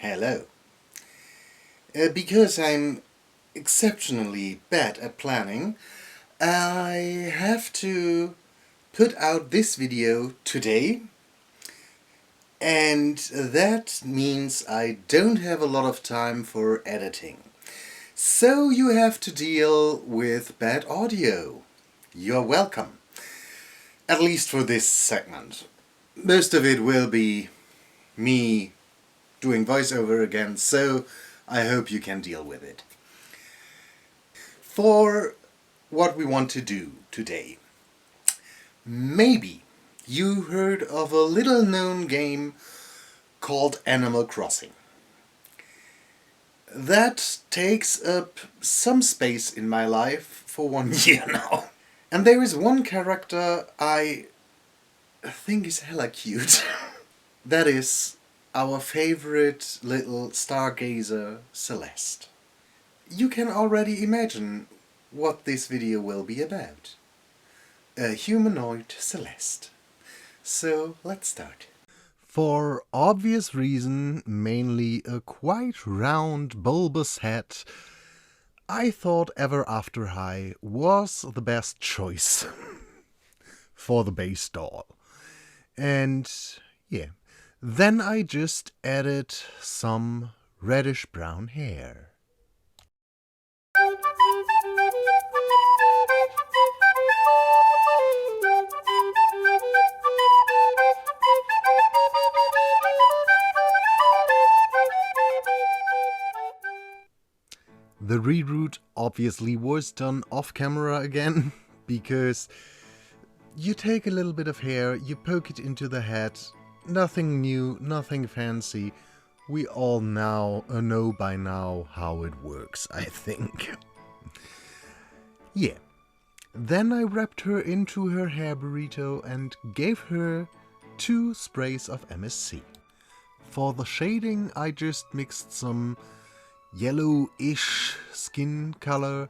Hello. Because I'm exceptionally bad at planning, I have to put out this video today, and that means I don't have a lot of time for editing. So you have to deal with bad audio. You're welcome. At least for this segment. Most of it will be me doing voiceover again, so I hope you can deal with it. For what we want to do today, maybe you heard of a little known game called Animal Crossing. That takes up some space in my life for 1 year now. And there is one character I think is hella cute. That is our favorite little stargazer, Celeste. You can already imagine what this video will be about. A humanoid Celeste. So let's start. For obvious reason, mainly a quite round bulbous head, I thought Ever After High was the best choice for the base doll. And yeah, then I just added some reddish brown hair. The reroute obviously was done off camera again, because you take a little bit of hair, you poke it into the head, nothing new, nothing fancy. We all now know by now how it works, I think. Yeah. Then I wrapped her into her hair burrito and gave her 2 sprays of MSC. For the shading I just mixed some yellowish skin color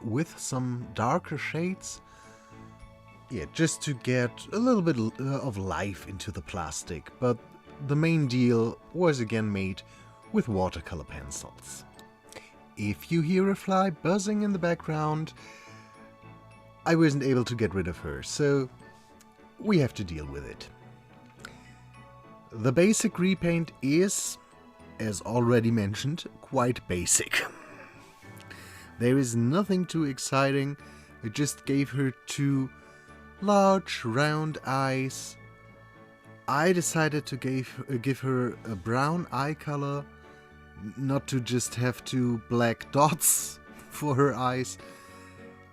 with some darker shades. Yeah, just to get a little bit of life into the plastic, but the main deal was again made with watercolor pencils. If you hear a fly buzzing in the background, I wasn't able to get rid of her, so we have to deal with it. The basic repaint is, as already mentioned, quite basic. There is nothing too exciting. I just gave her 2 large round eyes. I decided to give her a brown eye color, not to just have 2 black dots for her eyes.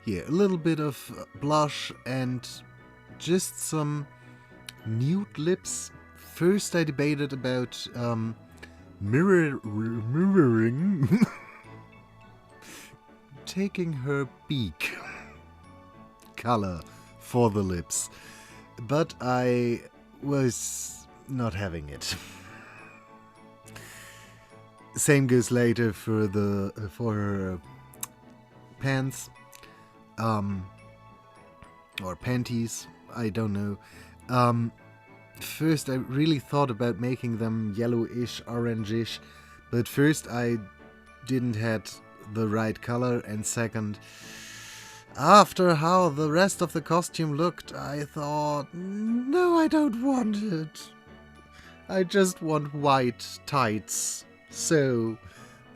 Yeah, a little bit of blush and just some nude lips. First I debated about mirroring taking her beak color for the lips, but I was not having it. Same goes later for her pants or panties, I don't know. First I really thought about making them yellowish, orangish, but first I didn't had the right color, and second, after how the rest of the costume looked, I thought, no, I don't want it. I just want white tights. So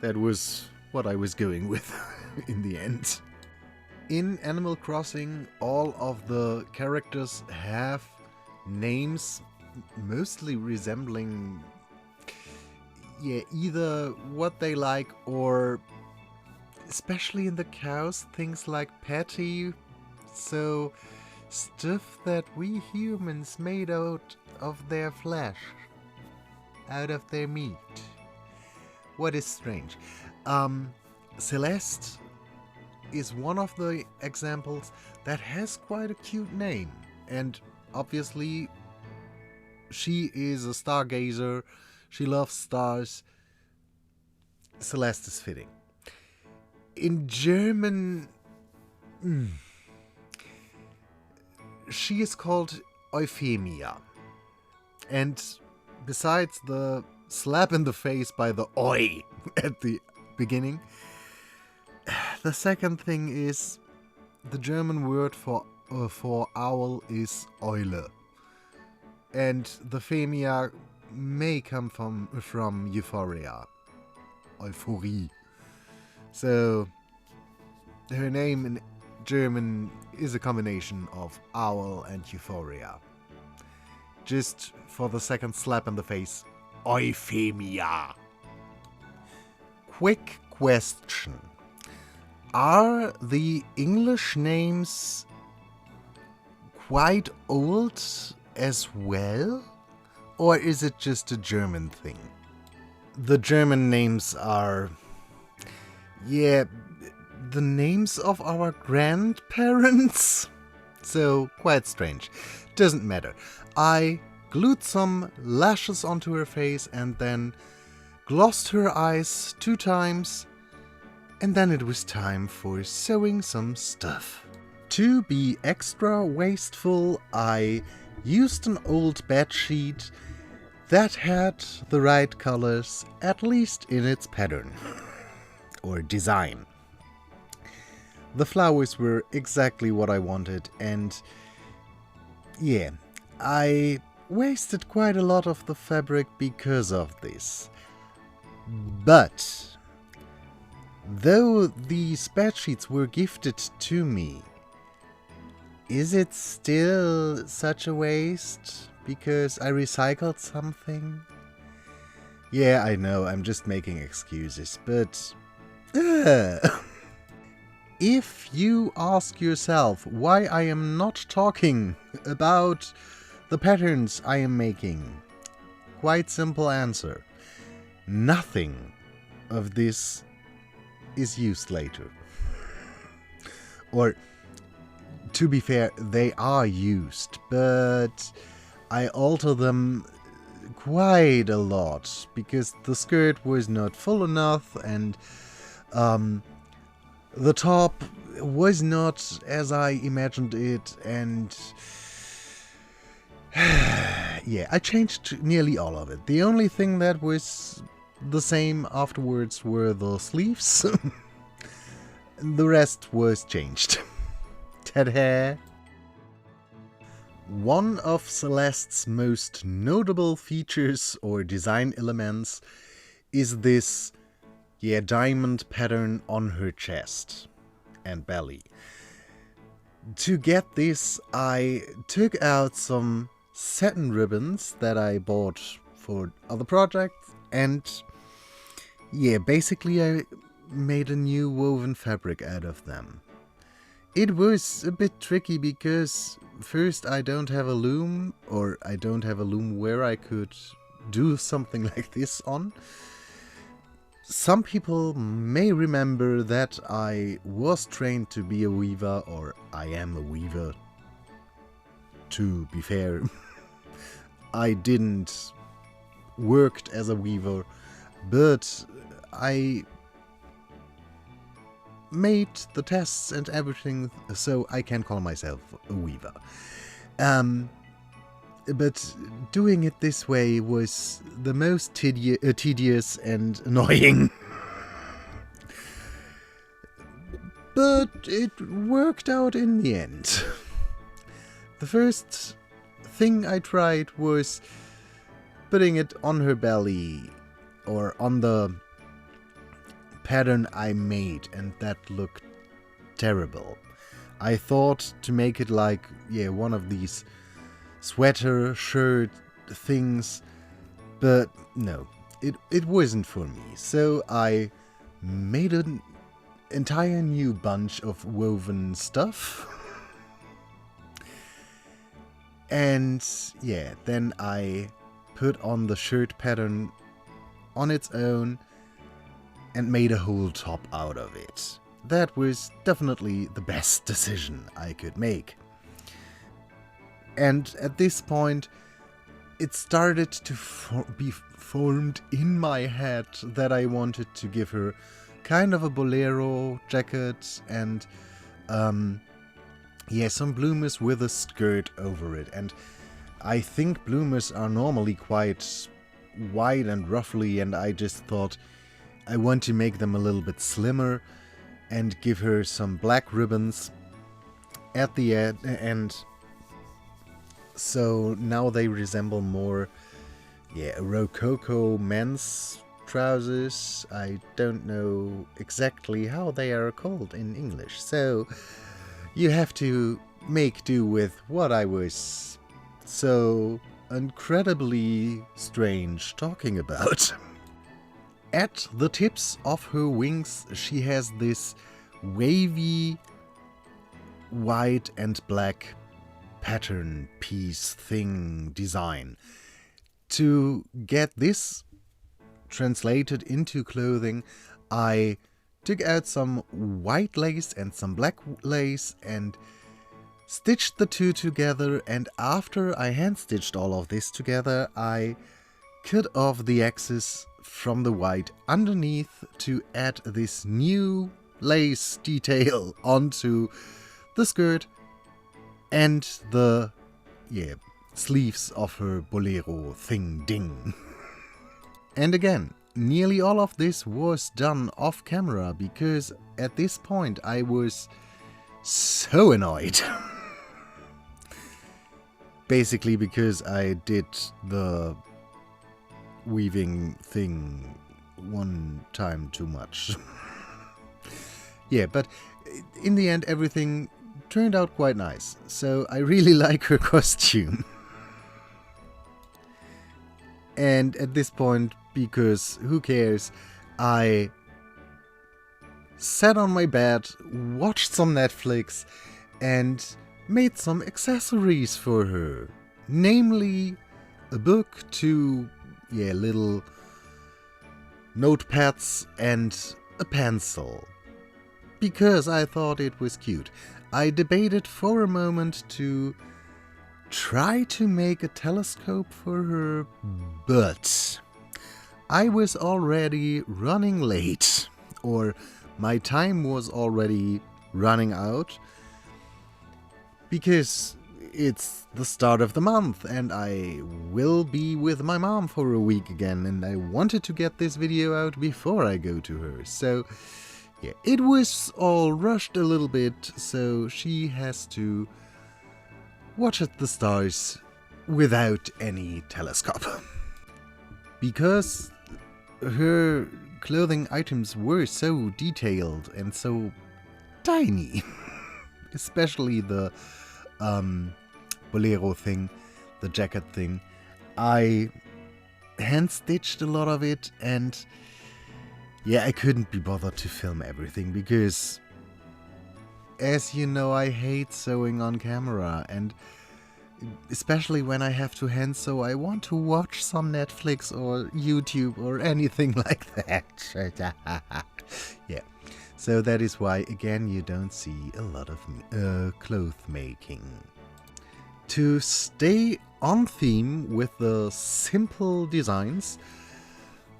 that was what I was going with in the end. In Animal Crossing, all of the characters have names mostly resembling, either what they like or, especially in the cows, things like Patty, so stuff that we humans made out of their flesh, out of their meat. What is strange. Celeste is one of the examples that has quite a cute name, and obviously she is a stargazer, she loves stars. Celeste is fitting. In German, she is called Euphemia. And besides the slap in the face by the oi at the beginning. The second thing is the German word for owl is Eule. And the Femia may come from euphoria. Euphorie. So her name in German is a combination of owl and euphoria. Just for the second slap in the face. Euphemia. Quick question. Are the English names quite old as well? Or is it just a German thing? The German names are... yeah, the names of our grandparents? So, quite strange. Doesn't matter. I glued some lashes onto her face and then glossed her eyes 2 times. And then it was time for sewing some stuff. To be extra wasteful, I used an old bedsheet that had the right colors, at least in its pattern. Or design. The flowers were exactly what I wanted, and yeah, I wasted quite a lot of the fabric because of this. But though these bedsheets were gifted to me, is it still such a waste because I recycled something? Yeah, I know, I'm just making excuses, but... if you ask yourself why I am not talking about the patterns I am making, quite simple answer. Nothing of this is used later. Or, to be fair, they are used, but I alter them quite a lot, because the skirt was not full enough, and the top was not as I imagined it, and yeah, I changed nearly all of it. The only thing that was the same afterwards were the sleeves. The rest was changed. Ta-da! One of Celeste's most notable features or design elements is this diamond pattern on her chest and belly. To get this, I took out some satin ribbons that I bought for other projects, and basically I made a new woven fabric out of them. It was a bit tricky because first I don't have a loom, or I don't have a loom where I could do something like this on. Some people may remember that I was trained to be a weaver, or I am a weaver. To be fair, I didn't work as a weaver, but I made the tests and everything, so I can call myself a weaver. But doing it this way was the most tedious and annoying. But it worked out in the end. The first thing I tried was putting it on her belly, or on the pattern I made, and that looked terrible. I thought to make it like, one of these sweater, shirt things, but no, it wasn't for me. So I made an entire new bunch of woven stuff. And then I put on the shirt pattern on its own and made a whole top out of it. That was definitely the best decision I could make. And at this point, it started to be formed in my head that I wanted to give her kind of a bolero jacket and some bloomers with a skirt over it. And I think bloomers are normally quite wide and ruffly, and I just thought I want to make them a little bit slimmer and give her some black ribbons at the end. So now they resemble more, Rococo men's trousers. I don't know exactly how they are called in English, so you have to make do with what I was so incredibly strange talking about. At the tips of her wings, she has this wavy white and black pattern piece thing design. To get this translated into clothing, I took out some white lace and some black lace and stitched the two together, and after I hand stitched all of this together, I cut off the excess from the white underneath to add this new lace detail onto the skirt and the sleeves of her bolero thing ding. And again, nearly all of this was done off camera because at this point I was so annoyed. Basically because I did the weaving thing one time too much. Yeah, but in the end everything turned out quite nice, so I really like her costume. And at this point, because who cares, I sat on my bed, watched some Netflix, and made some accessories for her. Namely, a book, two little notepads, and a pencil. Because I thought it was cute. I debated for a moment to try to make a telescope for her, but I was already running late, or my time was already running out, because it's the start of the month and I will be with my mom for a week again, and I wanted to get this video out before I go to her. So yeah, it was all rushed a little bit, so she has to watch at the stars without any telescope. Because her clothing items were so detailed and so tiny, especially the bolero thing, the jacket thing, I hand-stitched a lot of it, and I couldn't be bothered to film everything because, as you know, I hate sewing on camera, and especially when I have to hand sew, I want to watch some Netflix or YouTube or anything like that. So that is why, again, you don't see a lot of cloth making. To stay on theme with the simple designs,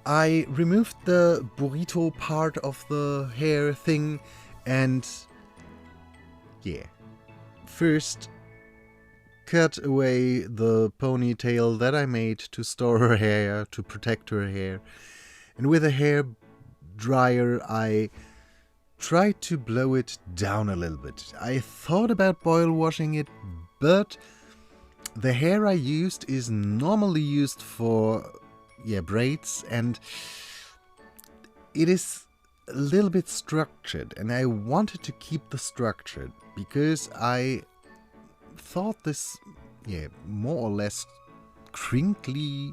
I removed the burrito part of the hair thing and first cut away the ponytail that I made to store her hair, to protect her hair, and with a hair dryer I tried to blow it down a little bit. I thought about boil washing it, but the hair I used is normally used for braids, and it is a little bit structured, and I wanted to keep the structure because I thought this more or less crinkly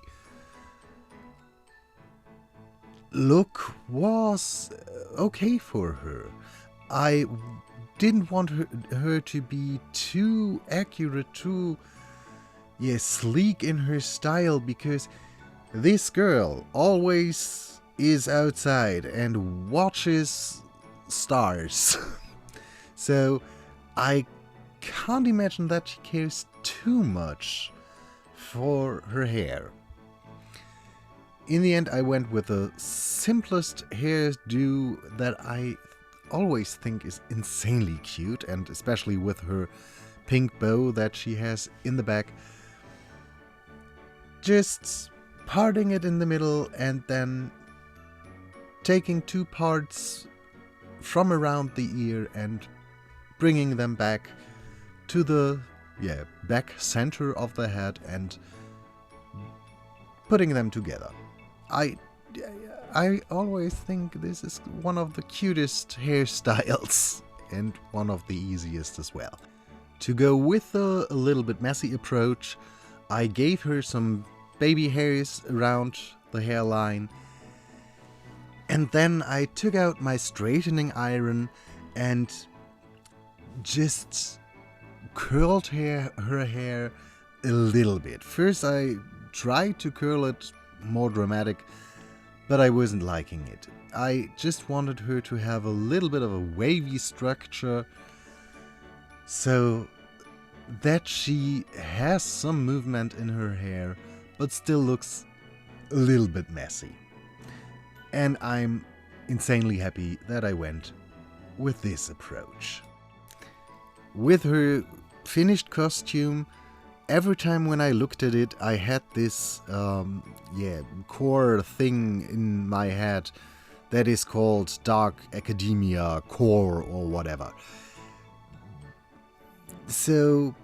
look was okay for her. I didn't want her to be too accurate, too sleek in her style, because this girl always is outside and watches stars. So I can't imagine that she cares too much for her hair. In the end, I went with the simplest hairdo that I always think is insanely cute, and especially with her pink bow that she has in the back. Just parting it in the middle and then taking 2 parts from around the ear and bringing them back to the back center of the head and putting them together. I always think this is one of the cutest hairstyles and one of the easiest as well. To go with the a little bit messy approach, I gave her some baby hairs around the hairline, and then I took out my straightening iron and just curled her hair a little bit. First I tried to curl it more dramatic, but I wasn't liking it. I just wanted her to have a little bit of a wavy structure so that she has some movement in her hair but still looks a little bit messy. And I'm insanely happy that I went with this approach. With her finished costume, every time when I looked at it, I had this core thing in my head that is called Dark Academia Core or whatever. So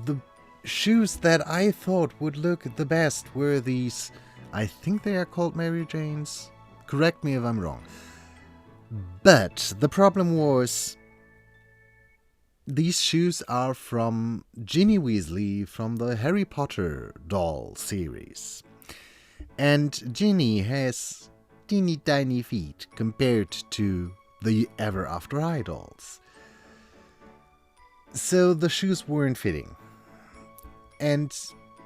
the shoes that I thought would look the best were these, I think they are called Mary Janes. Correct me if I'm wrong. But the problem was, these shoes are from Ginny Weasley from the Harry Potter doll series. And Ginny has teeny tiny feet compared to the Ever After High dolls. So the shoes weren't fitting. And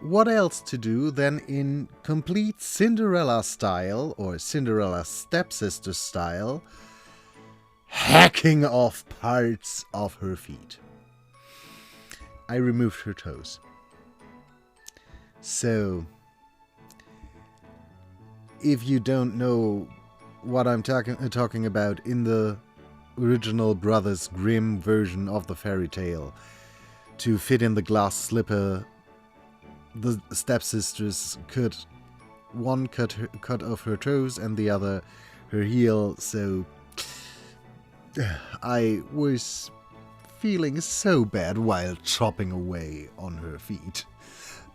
what else to do than in complete Cinderella style, or Cinderella stepsister style, hacking off parts of her feet. I removed her toes. So, if you don't know what I'm talking about, in the original Brothers Grimm version of the fairy tale, to fit in the glass slipper, the stepsisters one cut off her toes and the other her heel, so I was feeling so bad while chopping away on her feet.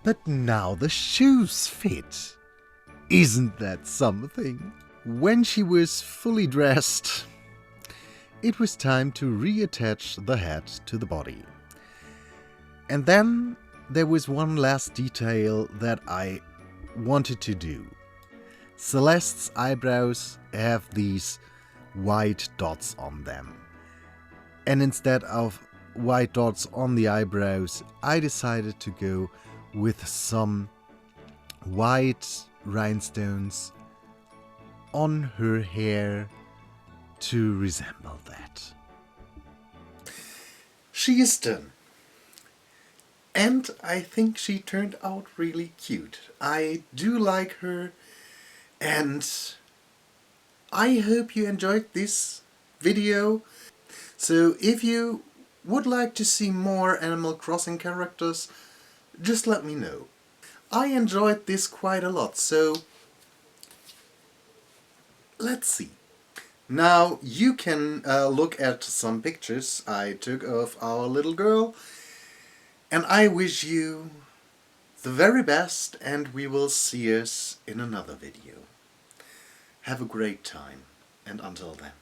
But now the shoes fit. Isn't that something? When she was fully dressed, it was time to reattach the head to the body. And then there was one last detail that I wanted to do. Celeste's eyebrows have these white dots on them. And instead of white dots on the eyebrows, I decided to go with some white rhinestones on her hair to resemble that. She is done. And I think she turned out really cute. I do like her, and I hope you enjoyed this video. So if you would like to see more Animal Crossing characters, just let me know. I enjoyed this quite a lot, so let's see. Now you can look at some pictures I took of our little girl, and I wish you the very best, and we will see us in another video. Have a great time, and until then.